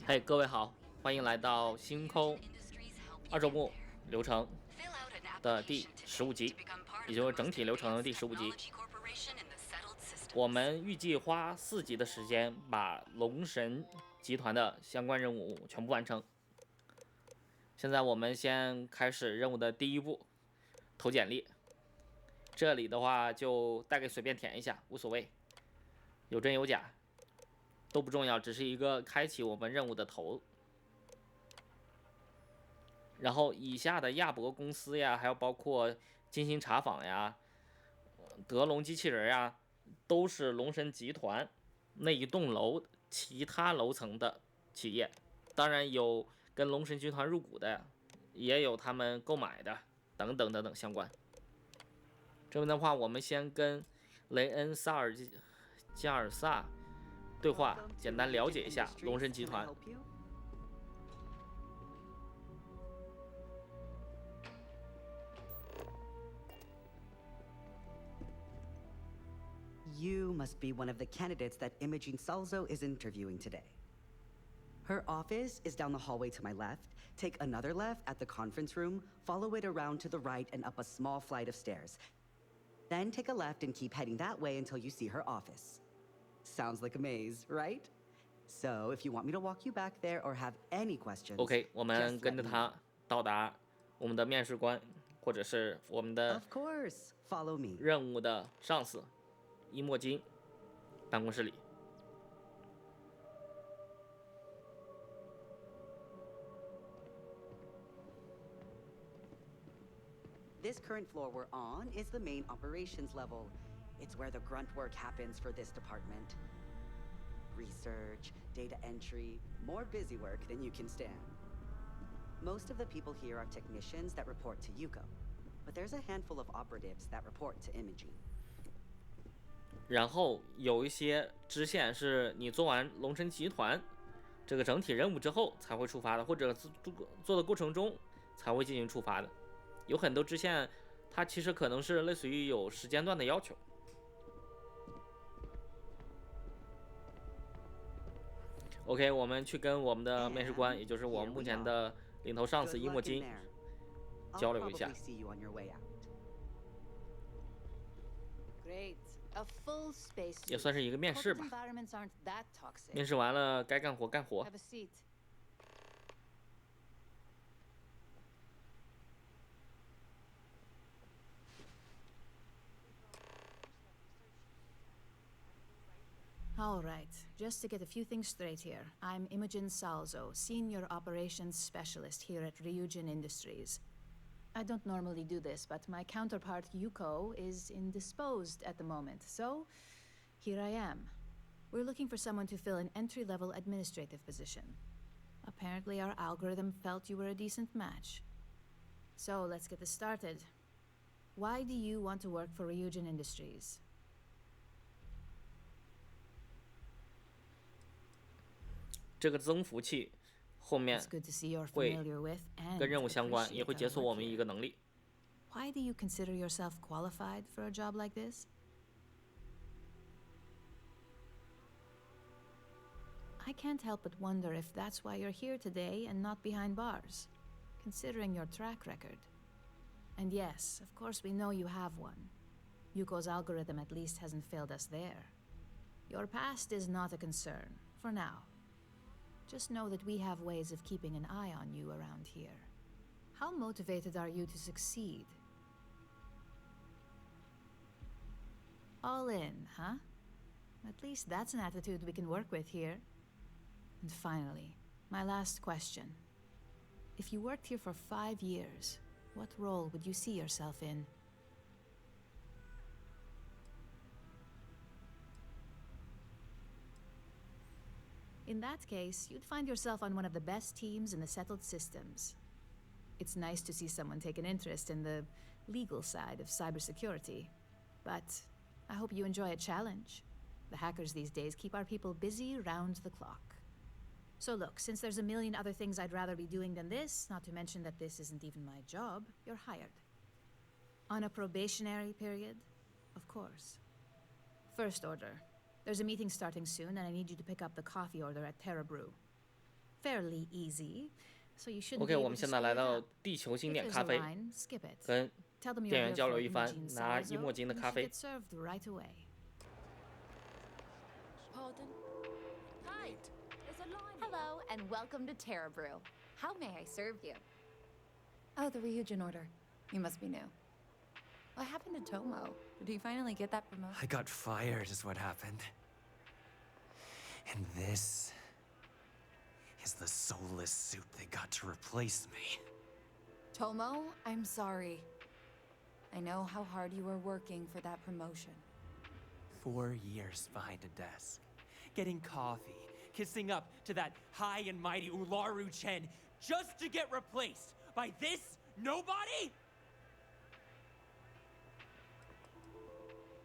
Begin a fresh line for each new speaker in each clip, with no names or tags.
嘿，各位好，欢迎来到星空二周目流程的第15集，也就是整体流程的第15集。我们预计花4集的时间把龙神集团的相关任务全部完成。现在我们先开始任务的第一步，投简历。这里的话就大概随便填一下，无所谓，有真有假都不重要，只是一个开启我们任务的头。然后以下的亚博公司呀，还有包括金星茶坊呀、德龙机器人呀，都是龙神集团那一栋楼其他楼层的企业。当然有跟龙神集团入股的，也有他们购买的，等等等等相关。这边的话，我们先跟雷恩萨尔加尔萨对话，简单了解一下龙神集团。
You must be one of the candidates that Imogene Salzo is interviewing today. Her office is down the hallway to my left. Take another left at the conference room, follow it around to the right and up a small flight of stairs. Then take a left and keep heading that way until you see her office. Sounds like a maze, right? So if you want me to walk you back there or have any questions,
OK， 我们跟着他到达我们的面试官，或者是我们的
Of course, follow me.
任务的上司伊莫金办公室里。
This current floor we're on is the main operations level. It's where the grunt work happens for this department. Research, data entry, more busy work than you can stand. Most of the people here are technicians that report to Yuko, but there's a handful of operatives that report to Imogene.
然后有一些支线是你做完龙神集团这个整体任务之后才会触发的，或者做的过程中才会进行触发的。有很多支线，它其实可能是类似于有时间段的要求。OK， 我们去跟我们的面试官，也就是我们目前的领头上司伊莫金交流一下。也算是一个面试吧。面试完了，该干活干活。
All right, just to get a few things straight here, I'm Imogen Salzo, Senior Operations Specialist here at Ryujin Industries. I don't normally do this, but my counterpart Yuko is indisposed at the moment, so here I am. We're looking for someone to fill an entry-level administrative position. Apparently our algorithm felt you were a decent match. So let's get this started. Why do you want to work for Ryujin Industries?
这个增幅器后面会跟任务相关，也会解锁我们一个能力。
Why do you consider yourself qualified for a job like this? I can't help but wonder if that's why you're here today and not behind bars, considering your track record. And yes, of course we know you have one. Yuko's algorithm at least hasn't failed us there. Your past is not a concern, for now. Just know that we have ways of keeping an eye on you around here. How motivated are you to succeed? All in, huh? At least that's an attitude we can work with here. And finally, my last question. If you worked here for 5 years, what role would you see yourself in? In that case, you'd find yourself on one of the best teams in the settled systems. It's nice to see someone take an interest in the legal side of cybersecurity. But I hope you enjoy a challenge. The hackers these days keep our people busy round the clock. So look, since there's a million other things I'd rather be doing than this, not to mention that this isn't even my job, you're hired. On a probationary period, of course. First order. There's a meeting starting soon, and I need you to pick up the coffee order at Terra Brew. fairly easy, so you shouldn't
OK，
be
我
able
们
to
现在
screw
来
it
到
up.
地球星
If
点
there's
咖
a
啡，
line, skip it.
跟
Tell them you're
店员
here
交
for
流一番，
Imogen
拿
Salzo,
一墨金的
and
咖
you should
啡
get。served right away.
Pardon?
Hi.
There's a line.
Hello, and welcome to Terra Brew. How may I serve you?
Oh, the Ryujin order. You must be new. What happened to Tomo? Did he finally get that promotion?
I got fired is what happened. And this is the soulless suit they got to replace me.
Tomo, I'm sorry. I know how hard you were working for that promotion.
4 years behind a desk, getting coffee, kissing up to that high and mighty Ularu Chen, just to get replaced by this nobody?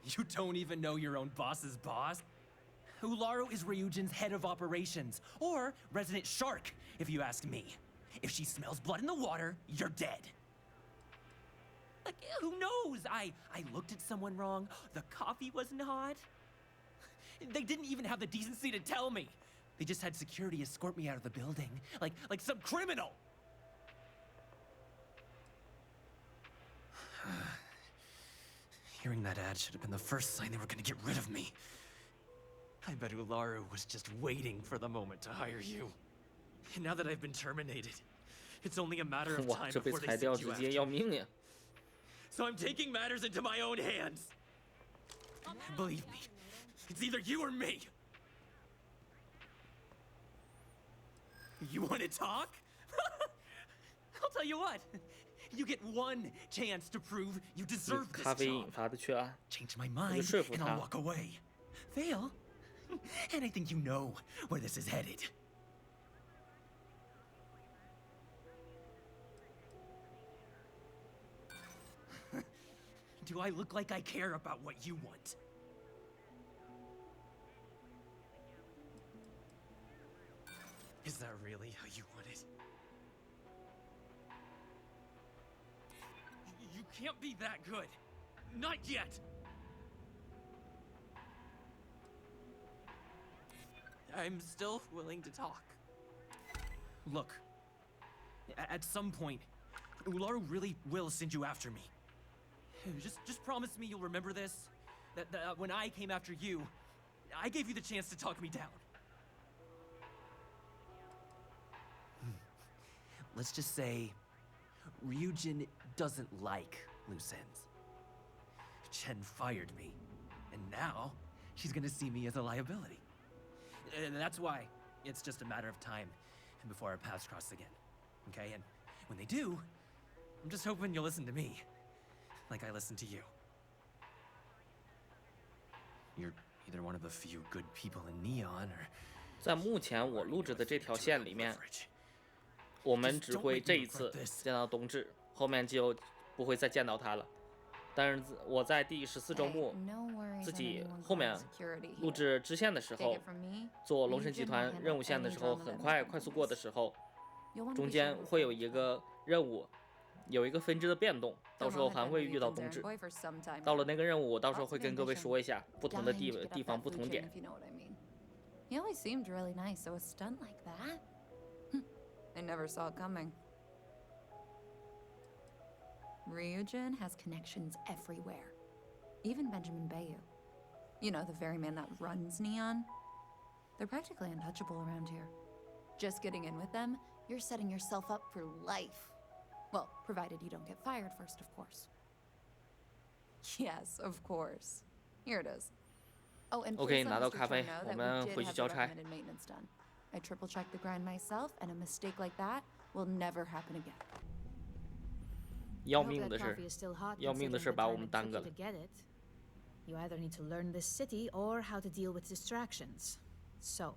You don't even know your own boss's boss? Ularu is Ryujin's head of operations, or resident shark, if you ask me. If she smells blood in the water, you're dead. Like, who knows? I looked at someone wrong, the coffee wasn't hot. They didn't even have the decency to tell me. They just had security escort me out of the building, like some criminal. Hearing that ad should have been the first sign they were gonna get rid of me. I bet Ularu was just waiting for the moment to hire you. And now that I've been terminated, it's only a matter of
哇，
time
这被
before they
裁掉
send you
直接
after
要
me.
命呀！
So I'm taking matters into my own hands. Believe me, it's either you or me. You want to talk? I'll tell you what. You get one chance to prove you
以
deserve this
咖啡
job.
引发的缺案，
Change my mind
说服
and
他。
I'll walk away. Fail? And I think you know where this is headed. Do I look like I care about what you want? Is that really how you want it? You can't be that good. Not yet. I'm still willing to talk. Look, at some point, Ularu really will send you after me. Just promise me you'll remember this. That when I came after you, I gave you the chance to talk me down. Let's just say Ryujin doesn't like loose ends. Chen fired me, and now she's gonna see me as a liability. And that's why it's just a matter of time before our paths cross again. Okay? And when they do, I'm just hoping you'll listen to me, like I listen to you. You're either one of the few good people in Neon, or
在目前我录制的这条线里面，我们只会这一次见到冬至，后面就不会再见到他了。但是我在第14周目
No worries
自
on
己
anyone
后面
calling security
录
here.
制支线的时
Take
候
it，from me,
做龙神集团任务线的时候，很快速过的时候，
You'll want to
中
be
间
sure to
会有
report
一个任务，有一个分支的变动，到时候
Tomo
还
had
会
been
遇到
Ryujin's
冬至。
errand boy for some time
到了
now.
那个任务，我到时候
Lots
会
of
跟各位
ambition.
说一下不同的
Dying to get up
地方、
that
不
food
同
chain,
点。
if you know what I mean. He always seemed really nice, so a stunt like that? I never saw it coming. Ryujin has connections everywhere. Even Benjamin Bayu. You know, the very man that runs Neon. They're practically untouchable around here. Just getting in with them, you're setting yourself up for life. Well, provided you don't get fired first, of course. Yes, of course. Here it is. Oh, and
OK，
please
拿
let
到
Mr.
咖啡
Cho know
我
that
们
we
回
did
去
have
交
the
差。
recommended maintenance done. I triple-checked the grind myself, and a mistake like that will never happen again.
要
I hope
命
that
的是
coffee is still hot
要命的
considering
是
the
把我
time
们
it
耽
took
搁
you
了
to。get it. You either need to learn this city or how to deal with distractions. So,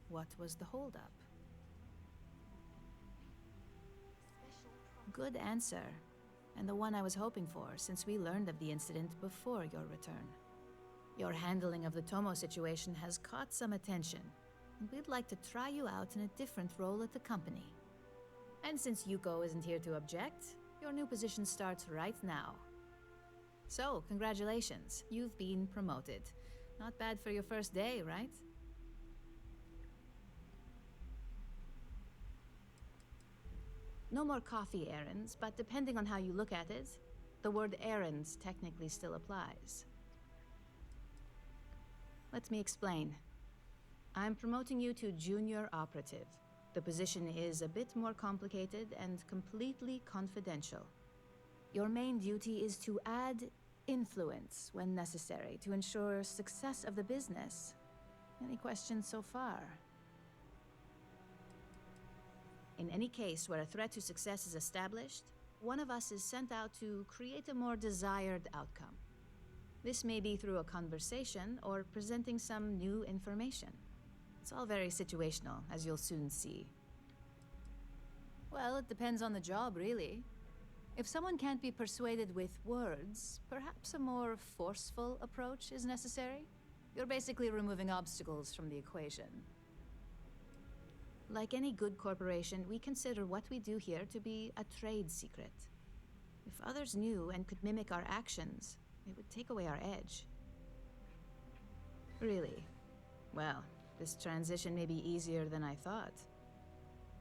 what was the holdup? Good answer, and the one I was hoping for since we learned of the incident before your return. Your handling of the Tomo situation has caught some attention, and we'd like to try you out in a different role at the company. And since Yuko isn't here to object, your new position starts right now. So, congratulations, you've been promoted. Not bad for your first day, right? No more coffee errands, but depending on how you look at it, the word errands technically still applies. Let me explain. I'm promoting you to junior operative. The position is a bit more complicated and completely confidential. Your main duty is to add influence when necessary to ensure success of the business. Any questions so far? In any case where a threat to success is established, one of us is sent out to create a more desired outcome. This may be through a conversation or presenting some new information. It's all very situational, as you'll soon see. Well, it depends on the job, really. If someone can't be persuaded with words, perhaps a more forceful approach is necessary. You're basically removing obstacles from the equation. Like any good corporation, we consider what we do here to be a trade secret. If others knew and could mimic our actions, it would take away our edge. Really? Well, this transition may be easier than I thought.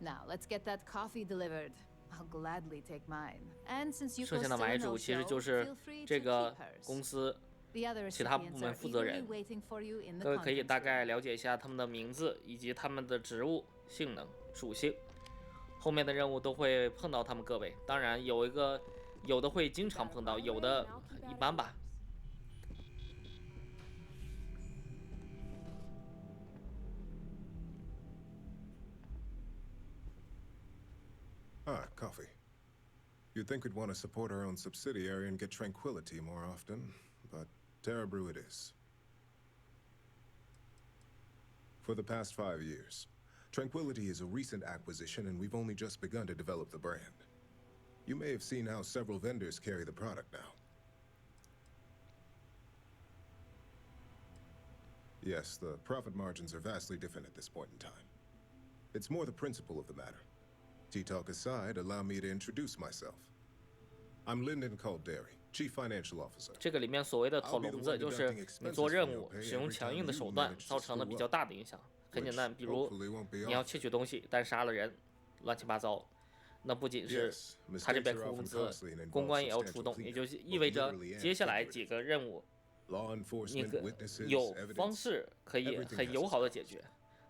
Now, let's get that coffee delivered. I'll gladly take mine. And since you
剩下的买主其实就是这个公司其他部门负责人。各位可以大概了解一下他们的名字以及他们的职务、性能、属性。后面的任务都会碰到他们各位，当然有的会经常碰到，有的一般吧。
Ah, coffee. You'd think we'd want to support our own subsidiary and get tranquility more often, but Terra Brew it is. For the past 5 years, Tranquility is a recent acquisition and we've only just begun to develop the brand. You may have seen how several vendors carry the product now. Yes, the profit margins are vastly different at this point in time. It's more the principle of the matter. Tea-talk aside, allow me to introduce myself. I'm Lyndon Calderi, Chief Financial Officer.
这个里面所谓的讨笼子，就是你做任务使用强硬的手段，造成了比较大的影响。很简单，比如你要窃取东西，但杀了人，乱七八糟。那不仅是他这边扣工资，公关也要出动，也就意味着接下来几个任务，你有方式可以很友好的解决。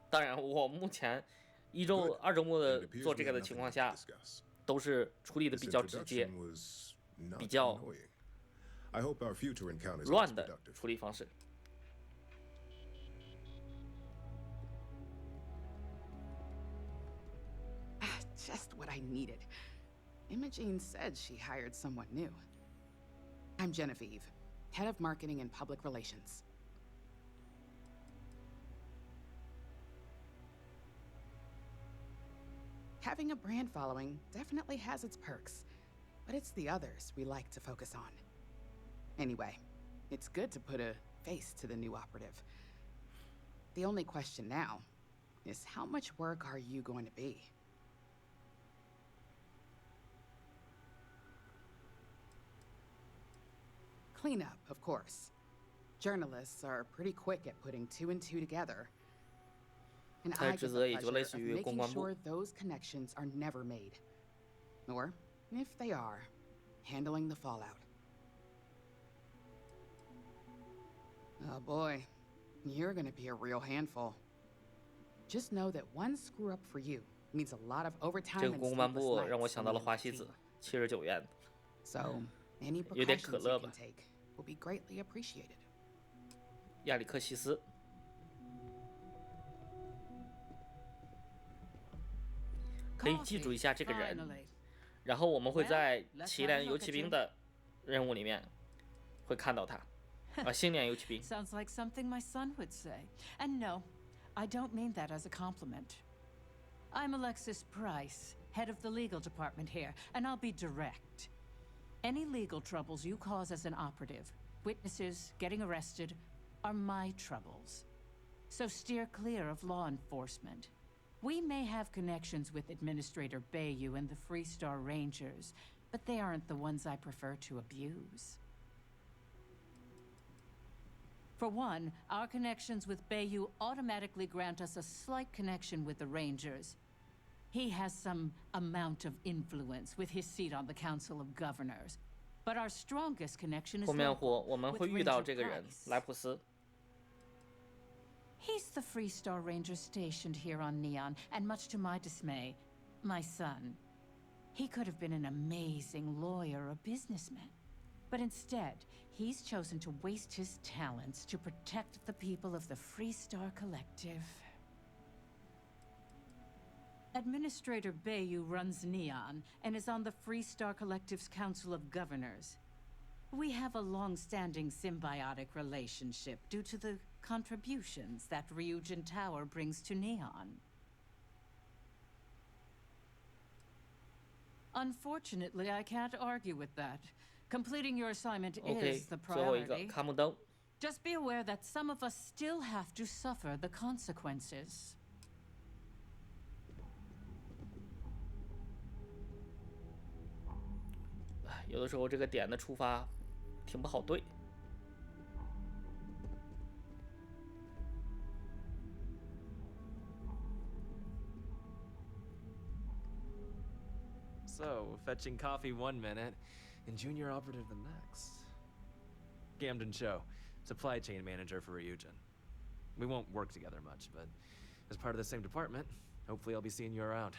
当然，我目前1周、2周目的做这个的情况下，都是处理的比较直接，比较乱的处理方式。
Just what I needed. Imogene said she hired someone new. I'm Genevieve, head of marketing and public relations. Having a brand following definitely has its perks, but it's the others we like to focus on. Anyway, it's good to put a face to the new operative. The only question now is how much work are you going to be? Cleanup, of course. Journalists are pretty quick at putting 2 and 2 together. And I get the pleasure of making sure those connections are never made. Or, if they are, handling the fallout. Oh boy, you're gonna be a real handful. Just know that one screw up for you means a lot of overtime and sleepless nights on the team.
79元。
So, any precautions you can take will be greatly appreciated.
亚历克西斯。可以记住一下这个人，然后我们会在祁连游骑兵的任务里面会看到他。新年游骑兵。
Sounds like something my son would say. And no, I don't mean that as a compliment. I'm Alexis Price, head of the legal department here, and I'll be direct. Any legal troubles you cause as an operative, witnesses, getting arrested, are my troubles. So steer clear of law enforcement. We may have connections with Administrator Bayou and the Freestar Rangers, but they aren't the ones I prefer to abuse. For one, our connections with Bayou automatically grant us a slight connection with the Rangers. He has some amount of influence with his seat on the Council of Governors. But our strongest connection is
后面
local,
我们
with
会遇到
Ranger
这个人
Price.
莱普斯。
He's the Freestar Ranger stationed here on Neon, and much to my dismay, my son. He could have been an amazing lawyer or businessman. But instead, he's chosen to waste his talents to protect the people of the Freestar Collective. Administrator Bayou runs Neon and is on the Freestar Collective's Council of Governors. We have a long-standing symbiotic relationship due to the contributions that Ryujin Tower brings to Neon. Unfortunately, I can't argue with that. Completing your assignment
OK，
is the
最后一个
priority.
卡姆登。
Just be aware that some of us still have to suffer the consequences.
有的时候这个点的出发挺不好对。
So, fetching coffee one minute, and junior operative the next. Gamden Cho, supply chain manager for Ryujin. We won't work together much, but as part of the same department, hopefully I'll be seeing you around.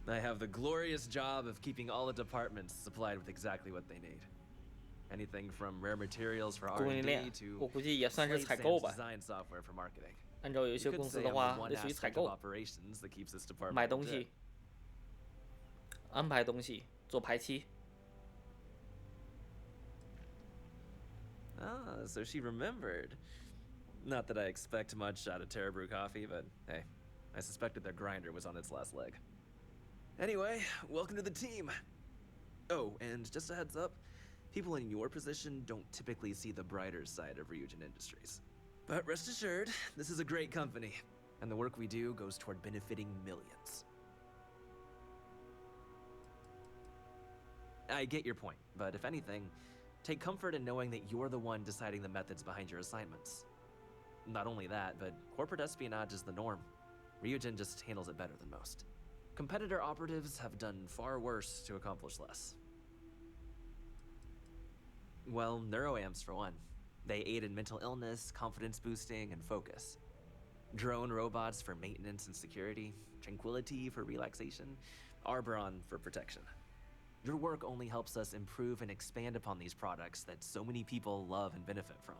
I have the glorious job of keeping all the departments supplied with exactly what they need. Anything from rare materials for
供应链
R&D to
我估计也算是
slate
采购
sans
吧。
design software for marketing.
按照有一
You
些
could
公司
say
的
I'm
话
the，one
类似于采
aspect
购
of，operations that keeps this department
买东
legit.
西、安排东西、做排期。
Ah, so she remembered. Not that I expect much out of Terra Brew Coffee, but hey, I suspected their grinder was on its last leg. Anyway, welcome to the team. Oh, and just a heads up, people in your position don't typically see the brighter side of Ryujin Industries. But rest assured, this is a great company, and the work we do goes toward benefiting millions. I get your point, but if anything, take comfort in knowing that you're the one deciding the methods behind your assignments. Not only that, but corporate espionage is the norm. Ryujin just handles it better than most. Competitor operatives have done far worse to accomplish less. Well, neuroamps for one. They aid in mental illness, confidence boosting, and focus. Drone robots for maintenance and security, tranquility for relaxation, Arboron for protection. Your work only helps us improve and expand upon these products that so many people love and benefit from.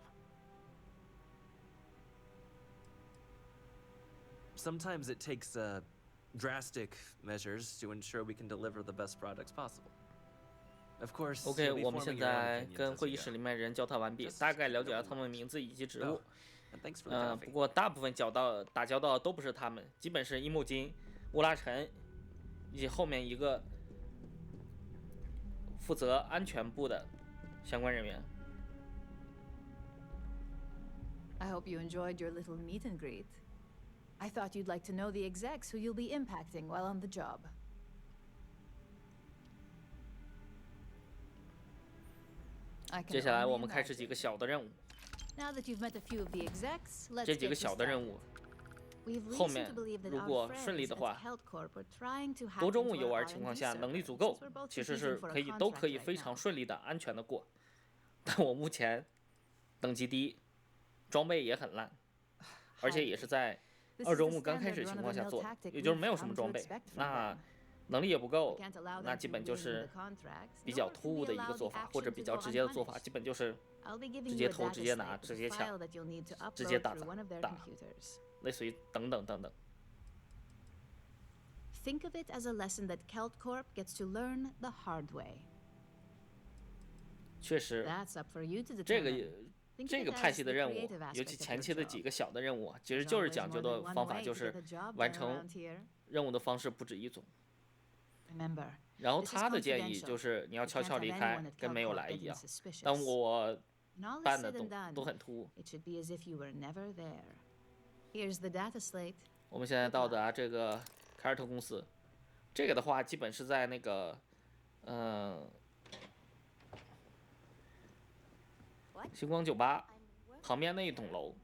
Sometimes it takes drastic measures to ensure we can deliver the best products possible. Of course,
OK，
you'll be
我们现
forming your own
在
opinions
跟
as
会
you
议室
go.
里面人交谈完毕，大概了解了他们的名字以及职务
Oh,。and thanks for the
不
coffee.
过大部分打交道的都不是他们，基本是伊木金、乌拉陈以及后面一个负责安全部的相关人员。
I hope you enjoyed your little meet and greet. I thought you'd like to know the execs who you'll be impacting while on the job.
接下来我们开始几个小的任务。
Now that you've met a few of the execs, let's
这几
get
个
you
小的任
started.
务，
We've
后
reason
面
to believe that
如
our
果
friends
顺利的
at
话，
Heldcorp are trying to hack
多周
into
目游
our
玩情况
R&D
下，能力足
servers,
够
since we're both
其实
competing
是
for a
可以都
contract
可以
right
非常
now.
顺利的安全的过。但我目前等级低，装备也很烂，而且也是在
This
二
is
周
the
目刚开始
standard
情况下
run-of-the-mill
做的，
tactic
也就是没有
we've
什么
come
装
to
备，
expect from
那
them.
能力也不
We
够，
can't allow
那
them
基
to
本就
win
是
the contracts,
比较
nor
突
can
兀
we
的一个
allow
做
the
法，或者
action
比
to
较
go
直接的做法，
unpunished.
基本就是
I'll be giving
直
you
接
a
偷，
data
直接拿，
slate
直
with
接
a
抢，
file that you'll need to
直接
upload
打
through one of their
打，
computers.
类似于等等等等。
Think of it as a lesson that Heldcorp gets to learn the hard way.
确实，
That's up for you to
这个
determine. Think
这
of
个
it
派
as
系
the
的任务，
creative
尤
aspect
其
of
前
your
期的
job.
几个小的任务啊，其实
There's
就是
always
讲
more
究
than
的
one
方法
way
就
to
是
get the job
完
done
成
around here.
任务的方式不止一种。
Remember,
然后
this is
他的建议
confidential.
就是你要
You
悄
can't
悄
have
离
anyone
开，
at
跟没有
Heldcorp
来一
getting
样。
suspicious.
但我
When all is
办
said
的
and
都
done,
都很突兀。
it should be as if you were never there. Here's the data slate.
我们现在到达这个凯尔特公司，这个的话基本是在那个，星光酒吧旁边那一栋楼，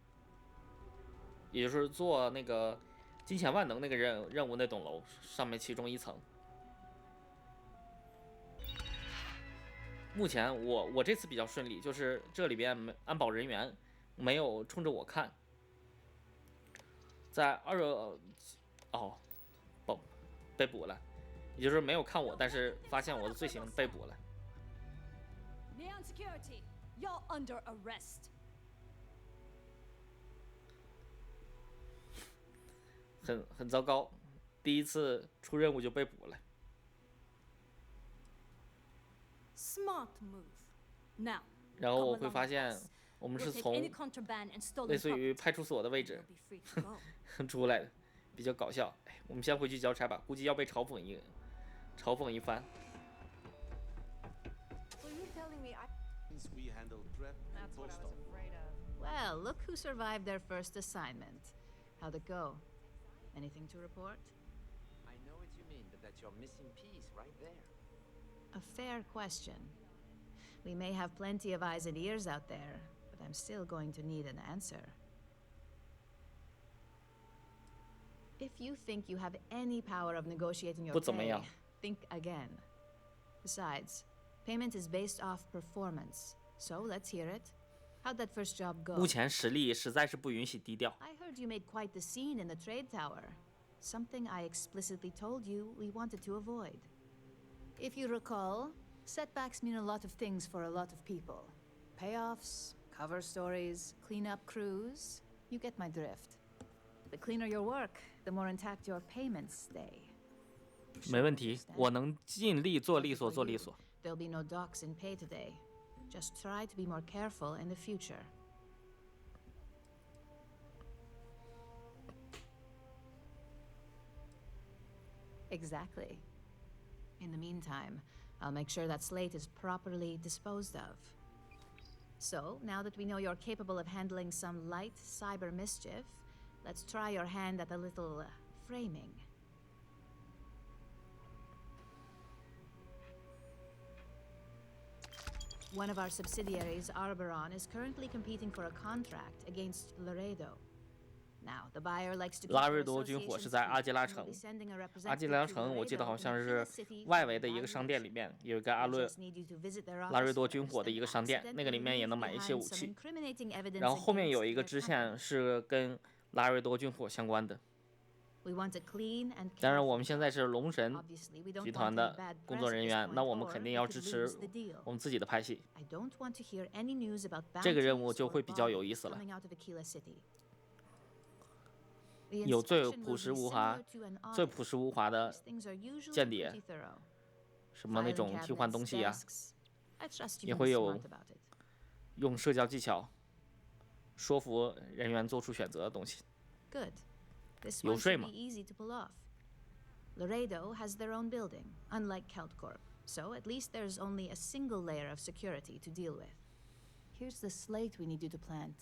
也就是做那个金钱万能那个任务那栋楼上面其中一层。目前我这次比较顺利，就是这里边安保人员没有冲着我看。在被捕了，也就是没有看我，但是发现我的罪行被捕了。
Neon Security, you're under arrest.
很糟糕，第一次出任务就被捕了。
Smart move. Now.
然后我会发现，我们是从类似于派出所的位置出来的，比较搞笑。我们先回去交差吧，估计要被嘲讽一番。
Well, look who survived their first assignment. How'd it go? Anything to report?
I know what you mean, but that's your missing piece right there.
A fair question. We may have plenty of eyes and ears out there, but I'm still going to need an answer. If you think you have any power of negotiating your pay, think again. Besides, payment is based off performance, so let's hear it. How'd that first job go?
目前实力实在是不允许低调。
I heard you made quite the scene in the trade tower. Something I explicitly told you we wanted to avoid. If you recall, setbacks mean a lot of things for a lot of people. Payoffs, cover stories, cleanup crews. You get my drift. The cleaner your work, the more intact your payments stay.
没问题，我能尽力做利索，做利索。
There'll be no docks in pay today. Just try to be more careful in the future. Exactly. In the meantime, I'll make sure that slate is properly disposed of. So, now that we know you're capable of handling some light cyber mischief, let's try your hand at a little framing. One of our subsidiaries, Arboron, is currently competing for a contract against Laredo. Now, the buyer likes to
拉瑞多军火是在阿基拉城，阿基拉城我记得好像是外围的一个商店里面有一个拉瑞多军火的一个商店，那个里面也能买一些武器。然后后面有一个支线是跟拉瑞多军火相关的。当然，我们现在是龙神集团的工作人员，那我们肯定要支持我们自己的派系。这个任务就会比较有意思了。 有最朴实无华的间谍，什么那种替换东西呀，也会有用社交技巧说服人员做出选择的东西。游说嘛。
Laredo has their own building, unlike Keltcorp, so at least there's only a single layer of security to deal with. Here's the slate we need you to plant.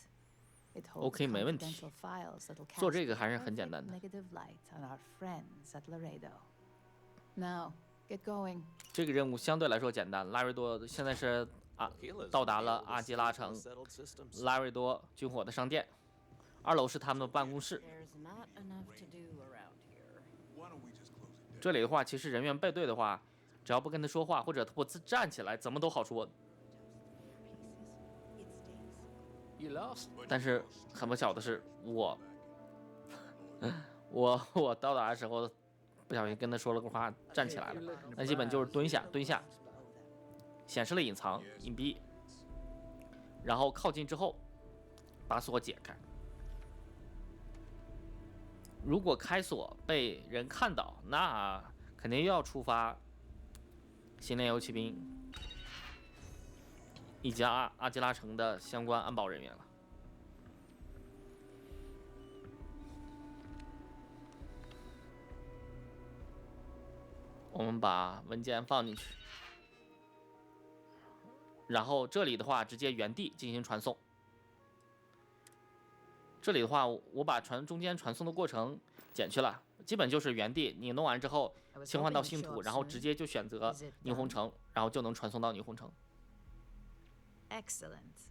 OK， 没问题。做这个还是很简单的。这个任务相对来说简单。拉瑞多现在是到达了阿基拉城拉瑞多军火的商店，2楼是他们的办公室。这里的话，其实人员背对的话，只要不跟他说话，或者他不站起来，怎么都好说。 但是很不巧的是，我到达的时候不小心跟他说了个话，站起来了。那基本就是蹲下，显示了隐藏隐蔽，然后靠近之后把锁解开。如果开锁被人看到，那肯定又要触发新炼油骑兵 以及阿基拉城的相关安保人员了。我们把文件放进去，然后这里的话直接原地进行传送。这里的话，我把中间传送的过程减去了，基本就是原地你弄完之后切换到星图，然后直接就选择霓虹城，然后就能传送到霓虹城。
Excellent.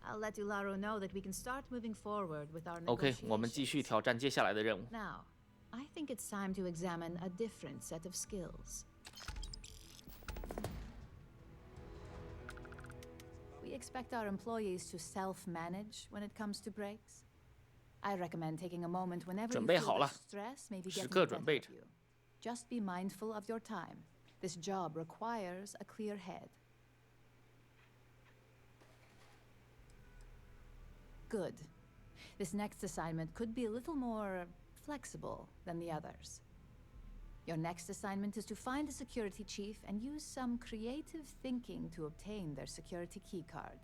I'll let Ularo know that we can start moving forward with our
OK， 我们继续挑战接下来的任务。
Now, I think it's time to examine a different set of skills. We expect our employees to self-manage when it comes to breaks. I recommend taking a moment whenever you feel that stress may be getting the better of you. Just be mindful of your time. This job requires a clear head. Good. This next assignment could be a little more flexible than the others. Your next assignment is to find a security chief and use some creative thinking to obtain their security keycard.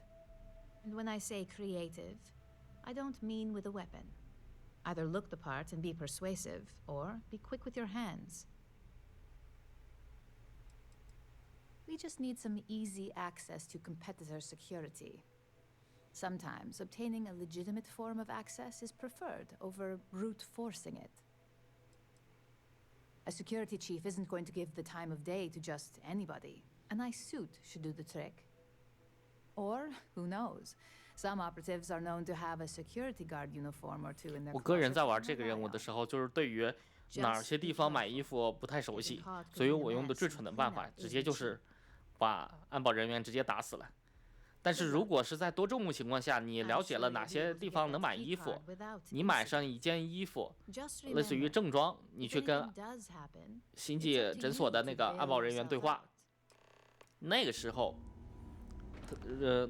And when I say creative, I don't mean with a weapon. Either look the part and be persuasive, or be quick with your hands. We just need some easy access to competitor security. Sometimes obtaining a legitimate form of access is preferred over brute forcing it. A security chief isn't going to give the time of day to just anybody. A nice suit should do the trick. Or, who knows, some operatives are known to have a security guard uniform or two in their
我个人在玩这个任务的时候，就是对于哪些地方买衣服不太熟悉，所以我用的最蠢的办法，直接就是把安保人员直接打死了。但是如果是在多周目情况下，你了解了哪些地方能买衣服，你买上一件衣服，类似于正装，你去跟星际诊所的那个安保人员对话，那个时候，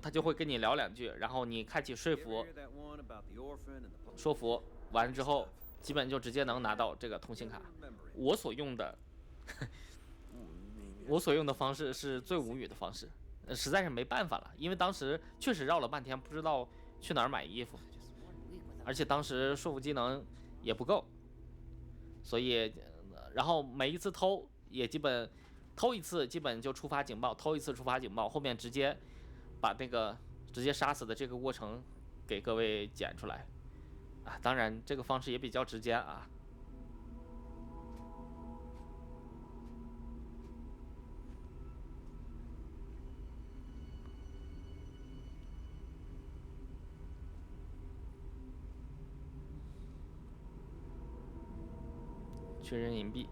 他就会跟你聊两句，然后你开启说服完了之后，基本就直接能拿到这个通行卡。我所用的方式是最无语的方式。实在是没办法了，因为当时确实绕了半天，不知道去哪儿买衣服，而且当时说服技能也不够，所以，然后每一次偷也偷一次基本就触发警报，偷一次触发警报，后面直接把那个直接杀死的这个过程给各位剪出来，啊，当然这个方式也比较直接啊。确认银币，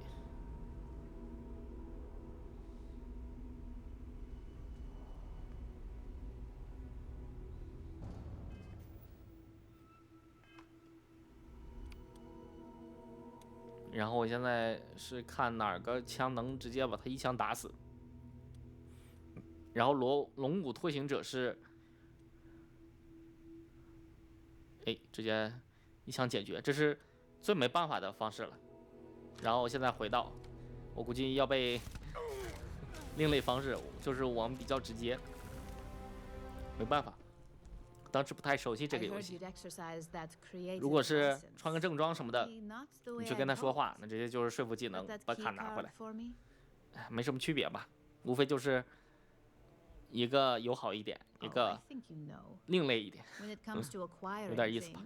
然后我现在是看哪个枪能直接把他一枪打死，然后龙骨拓行者是，直接一枪解决，这是最没办法的方式了。然后现在回到，我估计要被另类方式，就是我们比较直接，没办法，当时不太熟悉这个游戏。如果是穿个正装什么的，你去跟他说话，那直接就是说服技能把卡拿回来，没什么区别吧，无非就是一个友好一点，一个另类一点，有点意思吧。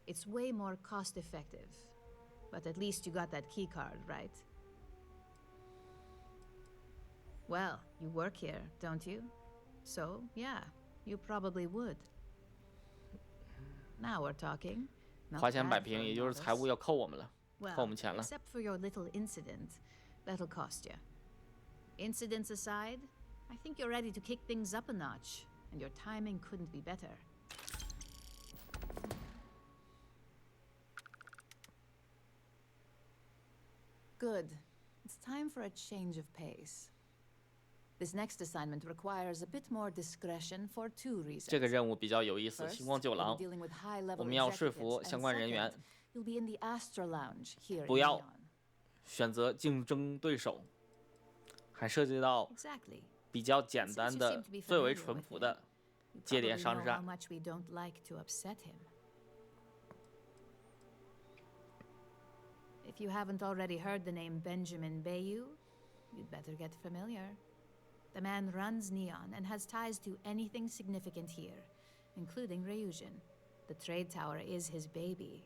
It's way more cost-effective, but at least you got that keycard, right? Well, you work here, don't you? So, yeah, you probably would. Now we're talking.
花钱摆平，也就是财务要扣我们了，扣我们钱了。
Except for your little incident, that'll cost you. Incidents aside, I think you're ready to kick things up a notch, and your timing couldn't be better. Good. It's time for a change of pace. This next assignment requires a bit more discretion for two reasons.
这个任务比较有意思，星光酒廊，我们要说服相关人员，不要选择竞争对手，还涉及到比较简单的、最为淳朴的接连商战。
If you haven't already heard the name Benjamin Bayou, you'd better get familiar. The man runs Neon and has ties to anything significant here, including Ryujin. The trade tower is his baby,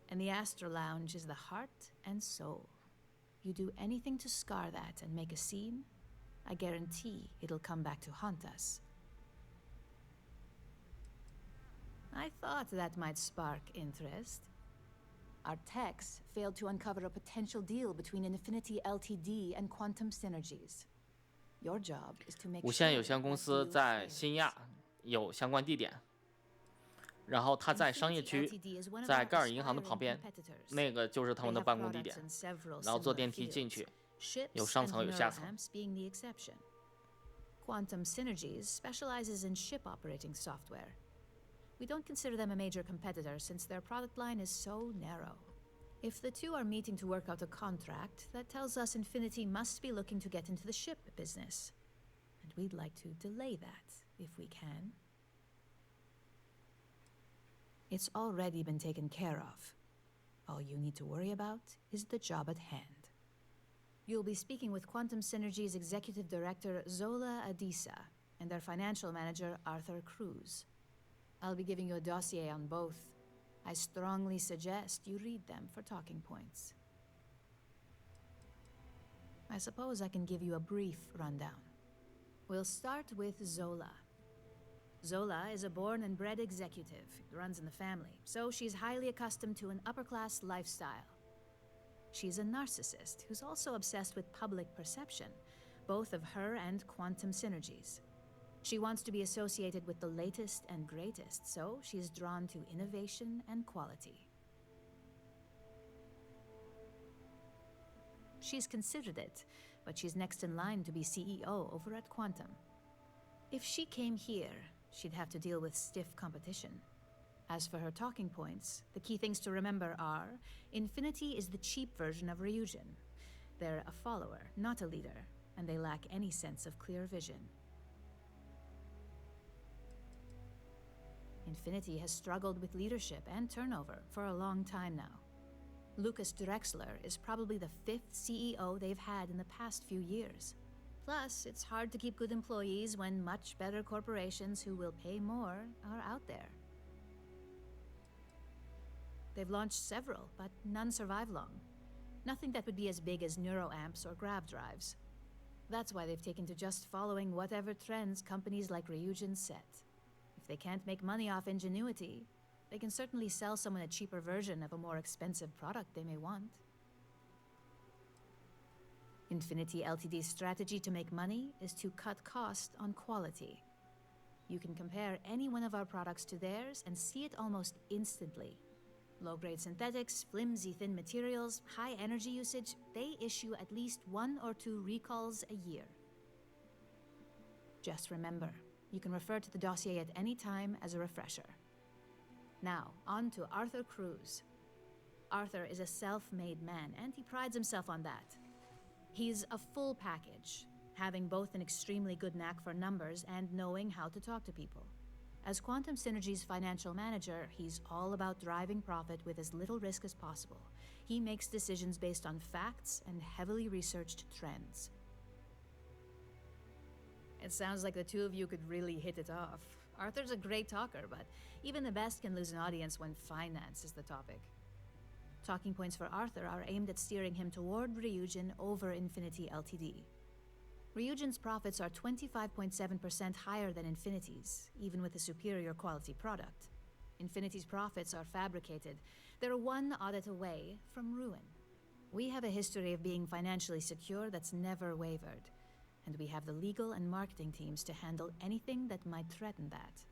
and the Astro Lounge is the heart and soul. You do anything to scar that and make a scene, I guarantee it'll come back to haunt us. I thought that might spark interest. Our techs failed to uncover a potential deal between Infinity Ltd and Quantum Synergies. Your job is to make
无线有
sure
限公
that
司
deal
在
fails.
新亚有相关地点，然后它在商业
Infinity
区，
Ltd is one of
在
our
盖尔银行的
aspiring
旁边，
competitors.
那个就是他
They
们的
have
办公地
products
点，
in several
然后坐
similar
电梯进
fields,
去，
ships
有上层
and
有下层。
neuroamps being the exception. Quantum Synergies specializes in ship operating software. We don't consider them a major competitor since their product line is so narrow. If the two are meeting to work out a contract, that tells us Infinity must be looking to get into the ship business. And we'd like to delay that, if we can. It's already been taken care of. All you need to worry about is the job at hand. You'll be speaking with Quantum Synergy's Executive Director Zola Adisa and their Financial Manager Arthur Cruz. I'll be giving you a dossier on both. I strongly suggest you read them for talking points. I suppose I can give you a brief rundown. We'll start with Zola. Zola is a born and bred executive. It runs in the family, so she's highly accustomed to an upper-class lifestyle. She's a narcissist who's also obsessed with public perception, both of her and Quantum Synergies. She wants to be associated with the latest and greatest, so she's drawn to innovation and quality. She's considered it, but she's next in line to be CEO over at Quantum. If she came here, she'd have to deal with stiff competition. As for her talking points, the key things to remember are Infinity is the cheap version of Ryujin. They're a follower, not a leader, and they lack any sense of clear vision. Infinity has struggled with leadership and turnover for a long time now. Lucas Drexler is probably the 5th CEO they've had in the past few years. Plus, it's hard to keep good employees when much better corporations who will pay more are out there. They've launched several, but none survive long. Nothing that would be as big as neuroamps or grav drives. That's why they've taken to just following whatever trends companies like Ryujin set. If they can't make money off ingenuity, they can certainly sell someone a cheaper version of a more expensive product they may want. Infinity Ltd's strategy to make money is to cut cost on quality. You can compare any one of our products to theirs and see it almost instantly. Low-grade synthetics, flimsy thin materials, high energy usage, they issue at least 1 or 2 recalls a year. Just remember, you can refer to the dossier at any time as a refresher. Now, on to Arthur Cruz. Arthur is a self-made man, and he prides himself on that. He's a full package, having both an extremely good knack for numbers and knowing how to talk to people. As Quantum Synergy's financial manager, he's all about driving profit with as little risk as possible. He makes decisions based on facts and heavily researched trends. It sounds like the two of you could really hit it off. Arthur's a great talker, but even the best can lose an audience when finance is the topic. Talking points for Arthur are aimed at steering him toward Ryujin over Infinity Ltd. Ryujin's profits are 25.7% higher than Infinity's, even with a superior quality product. Infinity's profits are fabricated. They're one audit away from ruin. We have a history of being financially secure that's never wavered, and we have the legal and marketing teams to handle anything that might threaten that.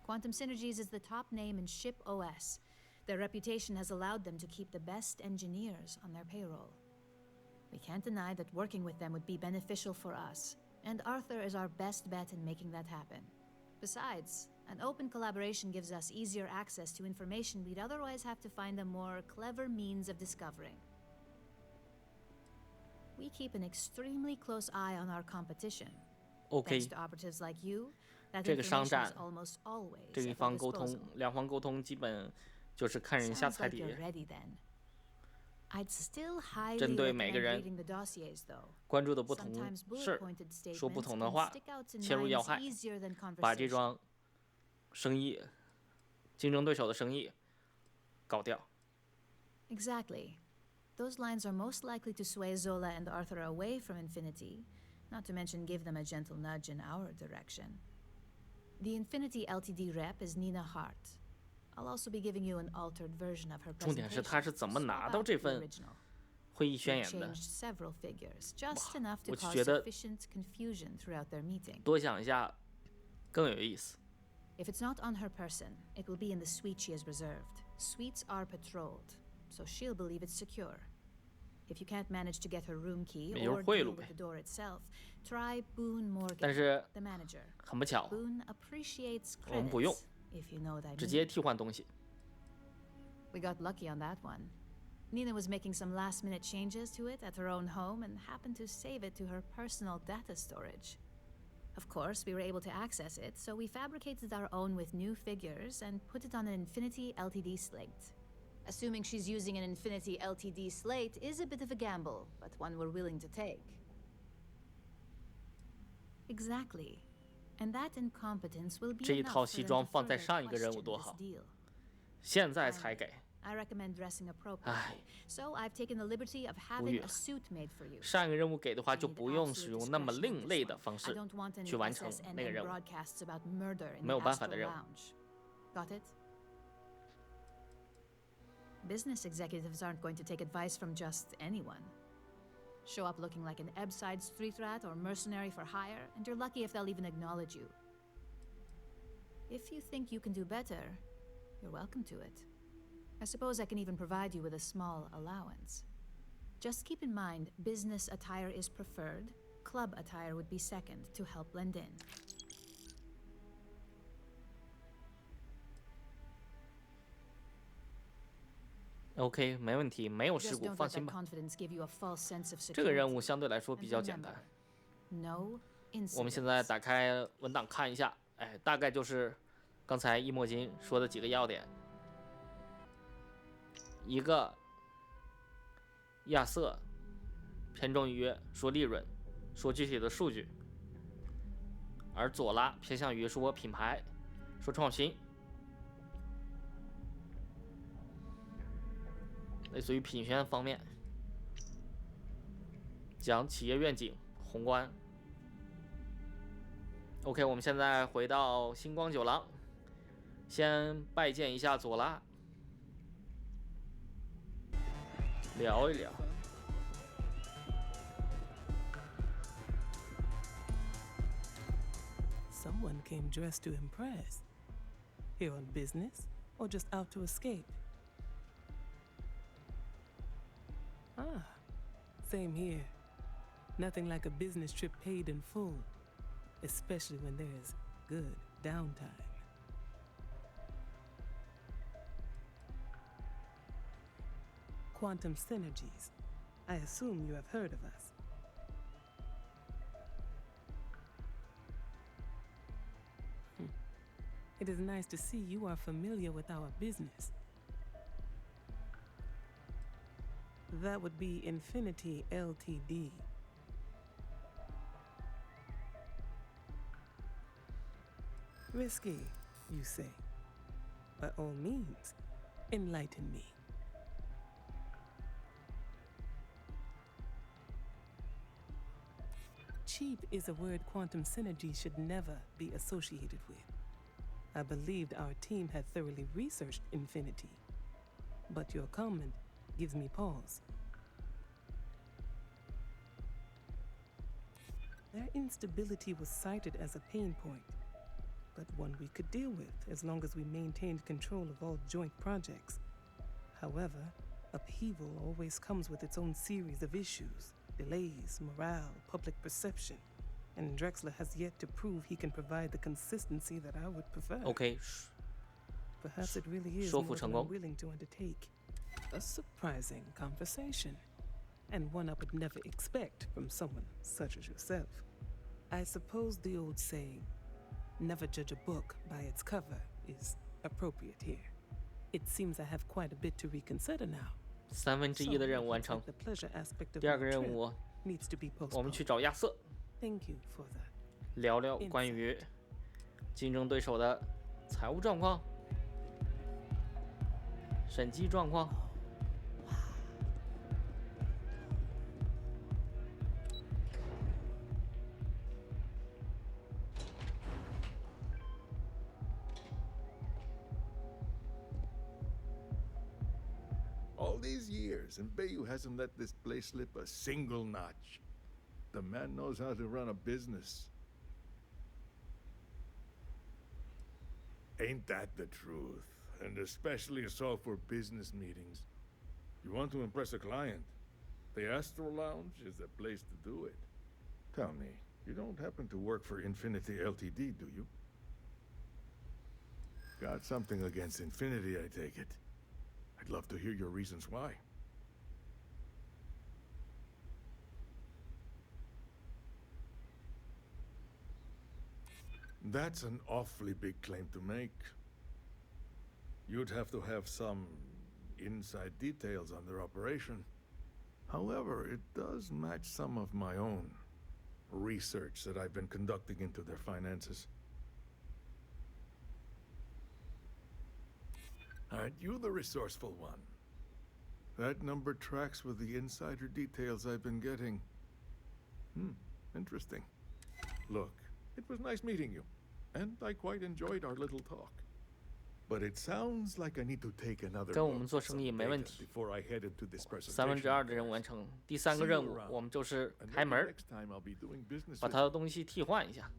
Quantum Synergies is the top name in ship OS. Their reputation has allowed them to keep the best engineers on their payroll. We can't deny that working with them would be beneficial for us, and Arthur is our best bet in making that happen. Besides, an open collaboration gives us easier access to information we'd otherwise have to find a more clever means of discovering. We keep an extremely close eye on our competition. Thanks to operatives like you, that
这个商
information
战
is almost always
这
at
一
our
方沟通
disposal.
两方沟通基本就是看人下
Sounds
菜
like
碟
you're ready then. I'd still highly
针对每个
recommend
人
reading the dossiers, though.
关注的不同
Sometimes
事
bullet-pointed
说不
statements
同的
can
话
stick out to
切入要
nines
害
easier than
把这
conversation.
桩生意竞争对手的生意搞掉
Exactly. Those lines are most likely to sway Zola and Arthur away from Infinity, not to mention give them a gentle nudge in our direction. The Infinity Ltd rep is Nina Hart. I'll also be giving you an altered version of her
重点是他是怎么拿到这份会议宣言的？
changed several figures, just enough to
我就
cause
觉得
sufficient confusion throughout their meeting.
多想一下更有意思。
If it's not on her person, it will be in the suite she has reserved. Suites are patrolled, so she'll believe it's secure. If you can't manage to get her room key
也就是
or
贿
deal
赂呗。
with the door itself, try Boone Morgan,
但是
the manager.
很不巧，
Boone appreciates
我们不用，
credits, if you know what I
直接
mean.
替换东西。
We got lucky on that one. Nina was making some last-minute changes to it at her own home and happened to save it to her personal data storage. Of course, we were able to access it, so we fabricated our own with new figures and put it on an Infinity Ltd slate. Assuming she's using an Infinity Ltd slate is a bit of a gamble, but one we're willing to take. Exactly. And that incompetence will be
这一
enough
套
for
西
them
装
to
放在
further
上一个任务
question
多
this
好，
deal.
现在才给。
I recommend dressing appropriately.
唉，
So I've taken the liberty of
无语
having
了
a suit made for you.
上一个任务给的话，就
You need
不用
absolute
使用那么
discretion on
另
this
类
one.
的方
I
式
don't want any
去完成
SSNN
那个任务。
broadcasts about murder in
没有
the
办法的
Astral
任务。
Lounge. Got it? Business executives aren't going to take advice from just anyone. Show up looking like an Ebbside street rat or mercenary for hire, and you're lucky if they'll even acknowledge you. If you think you can do better, you're welcome to it. I suppose I can even provide you with a small allowance. Just keep in mind, business attire is preferred. Club attire would be second to help blend in.
OK， 没问题，没有事
Just
故，
don't
放
let
心
that
吧。
confidence give you a false sense of
这个任务
security.
相对来说
And
比较简
remember,
单。
no
我们现在
incidents.
打开文档看一下，哎，大概就是刚才一墨金说的几个要点。一个，亚瑟偏重于说利润，说具体的数据，而佐拉偏向于说品牌，说创新，类似于品宣方面，讲企业愿景、宏观。OK， 我们现在回到星光酒廊，先拜见一下佐拉，聊一聊。
Someone came dressed to impress. Here on business, or just out to escape? Ah, same here. Nothing like a business trip paid in full, especially when there's good downtime. Quantum Synergies. I assume you have heard of us. It is nice to see you are familiar with our business. That would be Infinity Ltd. Risky, you say? By all means, enlighten me. Cheap is a word Quantum Synergy should never be associated with. I believed our team had thoroughly researched Infinity, but your comment gives me pause. Their instability was cited as a pain point, but one we could deal with as long as we maintained control of all joint projects. However, upheaval always comes with its own series of issues, delays, morale, public perception, and Drexler has yet to prove he can provide the consistency that I would prefer.
OK，
Perhaps it really is
说
more
服
than
成
I'm
功。
willing to undertake. A surprising conversation, and one I would never expect from someone such as yourself. I suppose the old saying, never judge a book by its cover, is appropriate here. It seems I have quite a bit to reconsider now.
1/3的任务完成。
The pleasure aspect of
第二
my
个任
trip
务，
needs to be
我们
postponed.
去找亚瑟，
Thank you for that.
聊聊关于竞争对手的财务状况、审计状况。
these years, and Bayou hasn't let this place slip a single notch. The man knows how to run a business. Ain't that the truth? And especially so for business meetings. You want to impress a client, the Astro Lounge is the place to do it. Tell me, you don't happen to work for Infinity Ltd, do you? Got something against Infinity, I take it. I'd love to hear your reasons why. That's an awfully big claim to make. You'd have to have some inside details on their operation. However, it does match some of my own research that I've been conducting into their finances. Aren't you the resourceful one? That number tracks with the insider details I've been getting. Interesting. Look, it was nice meeting you, and I quite enjoyed our little talk. But it sounds like I need to take another
跟我们
look
做
at
生
some
意没问
data
题。
before I head into this
2/3
presentation.
的任务完成，第3个任务我们就是开门，
Next time I'll be doing business
把
with
他的东西替换一下。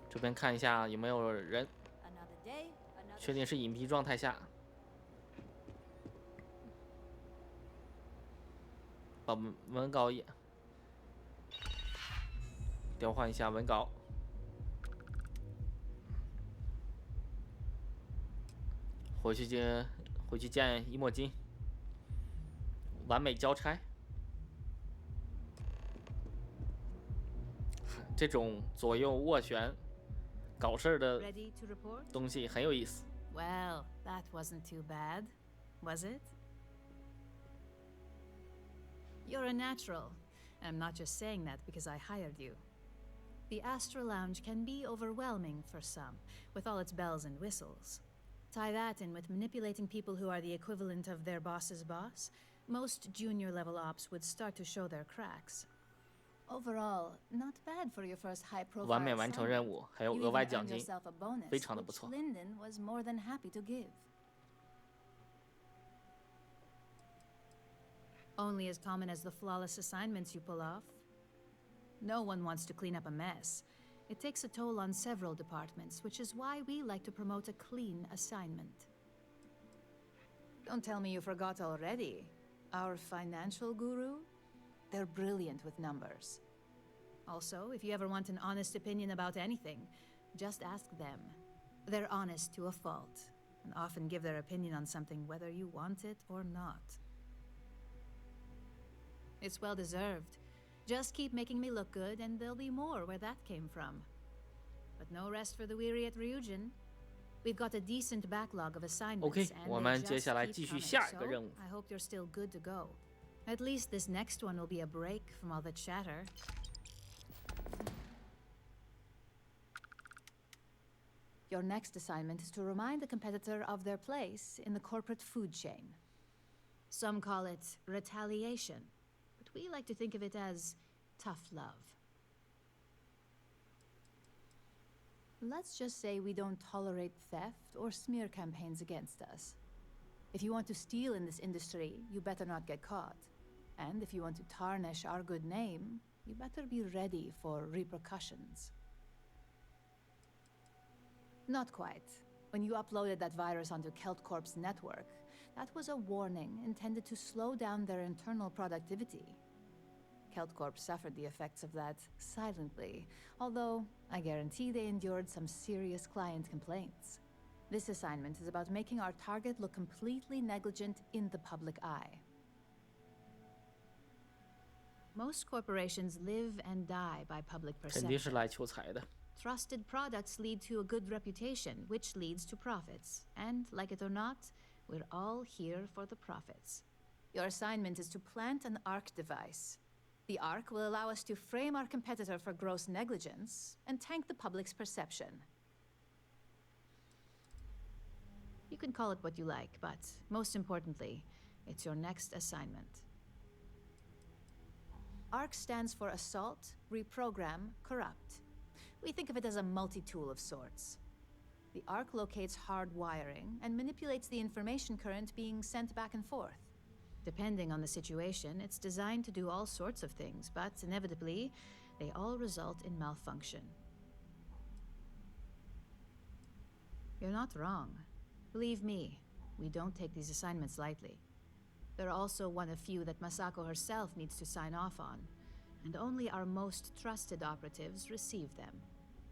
这边看一下有没有人，
Another day, another
确定是隐蔽状态下，把文稿也调换一下文稿。回去见一墨金，完美交差。这种左右斡旋、搞事儿的
Ready to report?
东西很有意思。
Well, that wasn't too bad, was it? You're a natural. I'm not just saying that because I hired you. The Astro Lounge can be overwhelming for some, with all its bells and whistles. Tie that in with manipulating people who are the equivalent of their boss's boss, most junior level ops would start to show their cracks. Overall, not bad for your first high-profile
完美完成任
assignment.
务，还有
You
额外
even
奖
earned
金，
yourself a bonus,
非常的不
which
错。
Linden was more than happy to give. Only as common as the flawless assignments you pull off. No one wants to clean up a mess. It takes a toll on several departments, which is why we like to promote a clean assignment. Don't tell me you forgot already. Our financial guru? They're brilliant with numbers. Also, if you ever want an honest opinion about anything, just ask them. They're honest to a fault, and often give their opinion on something whether you want it or not. It's well deserved. Just keep making me look good, and there'll be more where that came from. But no rest for the weary at Ryujin. We've got a decent backlog of assignments,
OK，
and
我
they
们接
just
下来
keep
继续
coming,
下一个任
so
务。
I hope you're still good to go. At least this next one will be a break from all the chatter. Your next assignment is to remind the competitor of their place in the corporate food chain. Some call it retaliation, but we like to think of it as tough love. Let's just say we don't tolerate theft or smear campaigns against us. If you want to steal in this industry, you better not get caught. And if you want to tarnish our good name, you better be ready for repercussions. Not quite. When you uploaded that virus onto KeltCorp's network, that was a warning intended to slow down their internal productivity. KeltCorp suffered the effects of that silently, although I guarantee they endured some serious client complaints. This assignment is about making our target look completely negligent in the public eye. Most corporations live and die by public
肯定是
perception.
来求财的。
Trusted products lead to a good reputation, which leads to profits. And, like it or not, we're all here for the profits. Your assignment is to plant an ARC device. The ARC will allow us to frame our competitor for gross negligence and tank the public's perception. You can call it what you like, but most importantly, it's your next assignment. ARC stands for Assault, Reprogram, Corrupt. We think of it as a multi-tool of sorts. The arc locates hard wiring and manipulates the information current being sent back and forth. Depending on the situation, it's designed to do all sorts of things, but inevitably, they all result in malfunction. You're not wrong. Believe me, we don't take these assignments lightly. They're also one of few that Masako herself needs to sign off on, and only our most trusted operatives receive them.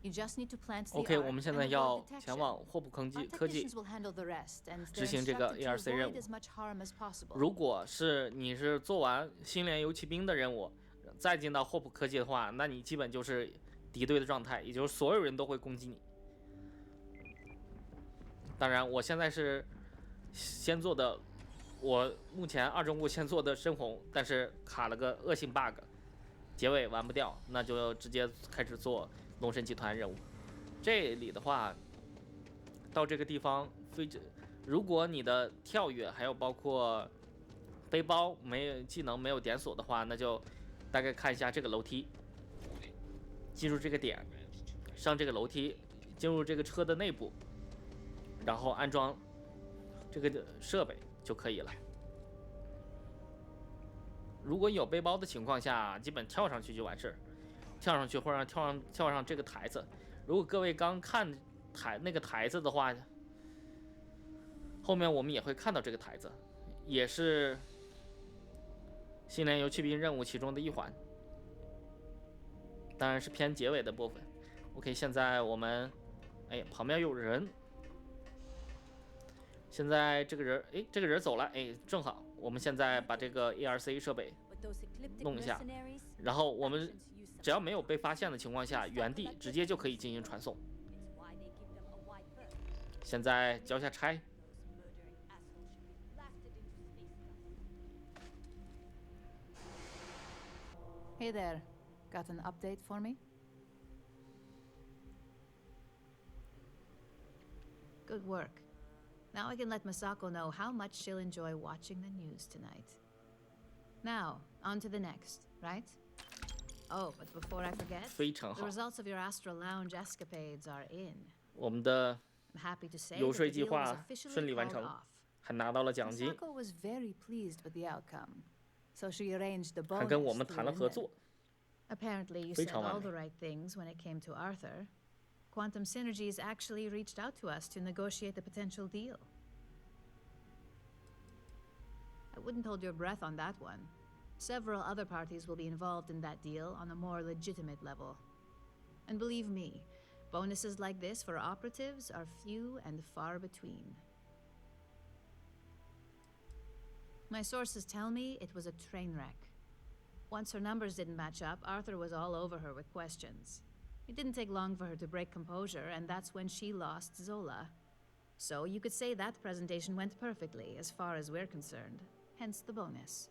You just need to plant the
OK，
arc
我们现
and
在
avoid
要
detection.
前往霍普科技
Technicians will handle the rest, and
执
they're
行这个
instructed to
ARC 任
avoid
务。
as much harm as possible.
如果是你是做完星联游骑兵的任务，再进到霍普科技的话，那你基本就是敌对的状态，也就是所有人都会攻击你。当然，我现在是先做的，我目前2周目先做的深红，但是卡了个恶性 bug， 结尾完不掉，那就直接开始做龙神集团任务。这里的话，到这个地方如果你的跳跃还有包括背包没有技能没有点锁的话，那就大概看一下这个楼梯，记住这个点，上这个楼梯，进入这个车的内部，然后安装这个设备就可以了。如果有背包的情况下，基本跳上去就完事儿，跳上去或者跳上这个台子。如果各位刚看那个台子的话，后面我们也会看到这个台子，也是星联游骑兵任务其中的一环，当然是偏结尾的部分。OK， 现在我们，哎，旁边有人，现在这个人，哎，这个人走了，哎，正好，我们现在把这个 ARC 设备弄一下，然后我们只要没有被发现的情况下，原地直接就可以进行传送。现在交下差。
Hey there, got an update for me? Good work. Now I can let Masako know how much she'll enjoy watching the news tonight. Now, on to the next, right? Oh, but before I forget,
非常好。
the results of your Astral Lounge escapades are in.
我们的
I'm happy to say
游
that
说
the
计
deal was
划顺
officially
利完
called
成，
off.
还拿到了奖金，
Masako was very pleased with the outcome, so she arranged the
还跟我
bonus
们
to
谈了
win
合
them.
作。
Apparently, you
非
said
常完
all
美。
the right things when it came to Arthur. Quantum Synergies actually reached out to us to negotiate the potential deal. I wouldn't hold your breath on that one. Several other parties will be involved in that deal on a more legitimate level. And believe me, bonuses like this for operatives are few and far between. My sources tell me it was a train wreck. Once her numbers didn't match up, Arthur was all over her with questions. It didn't take long for her to break composure, and that's when she lost Zola. So you could say that presentation went perfectly, as far as we're concerned. Hence the bonus.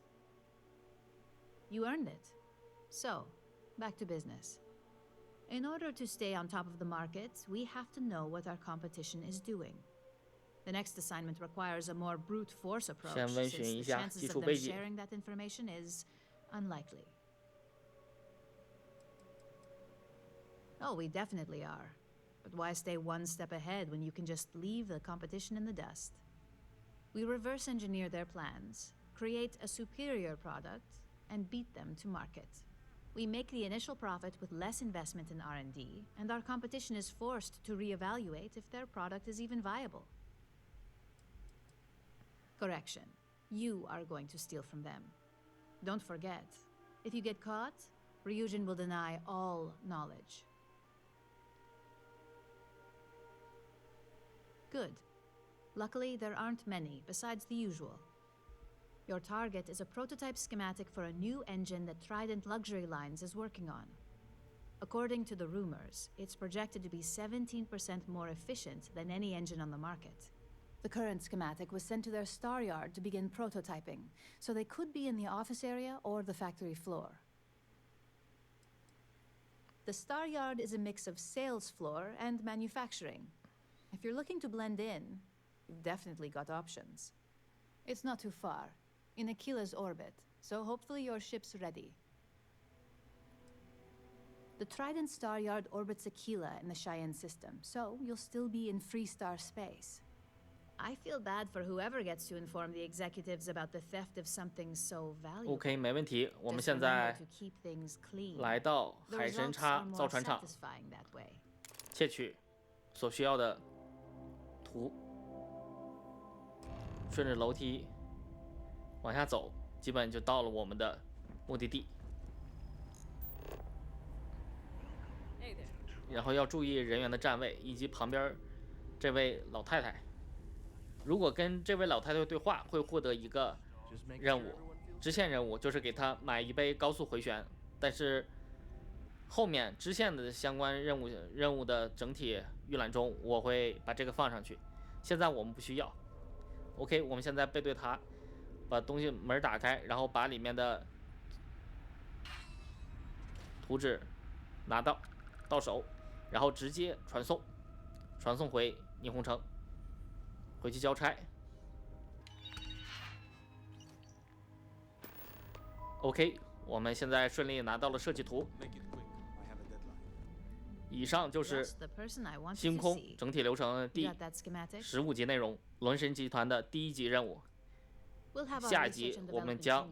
You earned it. So, back to business. In order to stay on top of the market, we have to know what our competition is doing. The next assignment requires a more brute force approach,
先温
since
询一
the
下
chances
基
of
础
them
背景。
sharing that information is unlikely. Oh, we definitely are. But why stay one step ahead when you can just leave the competition in the dust? We reverse engineer their plans, create a superior product, and beat them to market. We make the initial profit with less investment in R&D, and our competition is forced to reevaluate if their product is even viable. Correction. You are going to steal from them. Don't forget, if you get caught, Ryujin will deny all knowledge. Good. Luckily, there aren't many, besides the usual. Your target is a prototype schematic for a new engine that Trident Luxury Lines is working on. According to the rumors, it's projected to be 17% more efficient than any engine on the market. The current schematic was sent to their star yard to begin prototyping, so they could be in the office area or the factory floor. The star yard is a mix of sales floor and manufacturing. If you're looking to blend in, you've definitely got options. It's not too far, in Aquila's orbit, so hopefully your ship's ready. The Trident Star Yard orbits Aquila in the Cheyenne system, so you'll still be in free star space. I feel bad for whoever gets to inform the executives about the theft of something so valuable.
OK， 没问题。我们现在来到海神叉造船厂，窃取所需要的图，顺着楼梯往下走，基本就到了我们的目的地。然后要注意人员的站位以及旁边这位老太太。如果跟这位老太太对话，会获得一个任务，支线任务就是给她买一杯高速回旋。但是后面支线的相关任务的整体预览中，我会把这个放上去。现在我们不需要。OK， 我们现在背对她，把东西门打开，然后把里面的图纸拿到手。然后直接传送回霓虹城，回去交差。OK， 我们现在顺利拿到了设计图。以上就是星空整体流程的第15集内容，龙神集团的第1集任务。下一集我们将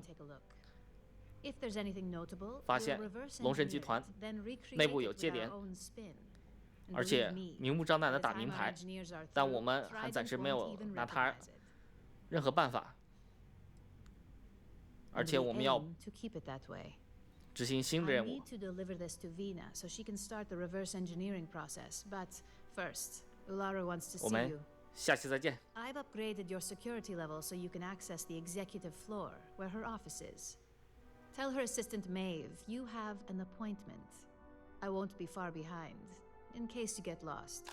发现龙神集团内部有间谍，而且明目张胆的打明牌，但我们还暂时没有拿他任何办法，而且我们要执行新的任务。我们下期再见。
I've upgraded your security level so you can access the executive floor, where her office is. Tell her assistant Maeve you have an appointment. I won't be far behind, in case you get lost.